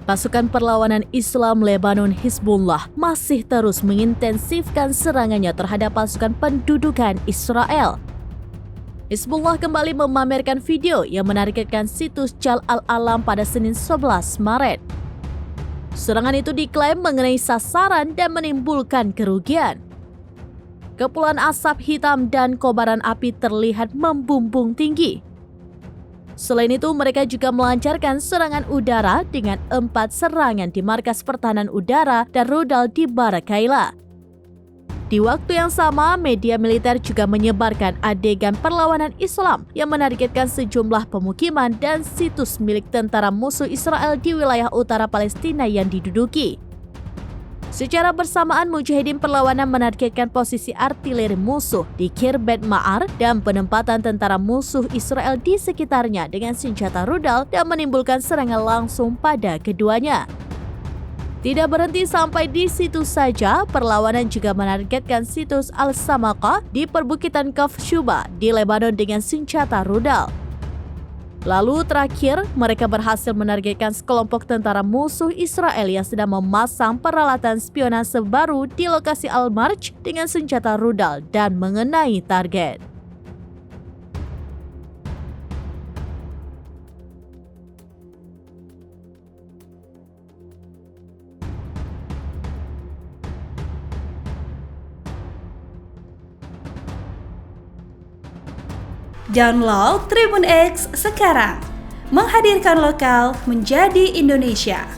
Pasukan perlawanan Islam Lebanon Hizbullah masih terus mengintensifkan serangannya terhadap pasukan pendudukan Israel. Hizbullah kembali memamerkan video yang menargetkan situs Jal Al-Alam pada Senin 11 Maret. Serangan itu diklaim mengenai sasaran dan menimbulkan kerugian. Kepulan asap hitam dan kobaran api terlihat membumbung tinggi. Selain itu, mereka juga melancarkan serangan udara dengan 4 serangan di markas pertahanan udara dan rudal di Barakaila. Di waktu yang sama, media militer juga menyebarkan adegan perlawanan Islam yang menargetkan sejumlah pemukiman dan situs milik tentara musuh Israel di wilayah utara Palestina yang diduduki. Secara bersamaan, mujahidin perlawanan menargetkan posisi artileri musuh di Kirbet Ma'ar dan penempatan tentara musuh Israel di sekitarnya dengan senjata rudal dan menimbulkan serangan langsung pada keduanya. Tidak berhenti sampai di situ saja, perlawanan juga menargetkan situs Al-Samaqah di perbukitan Kaf Shuba di Lebanon dengan senjata rudal. Lalu terakhir, mereka berhasil menargetkan sekelompok tentara musuh Israel yang sedang memasang peralatan spionase baru di lokasi Al-Marj dengan senjata rudal dan mengenai target. Download Tribun X sekarang, menghadirkan lokal menjadi Indonesia.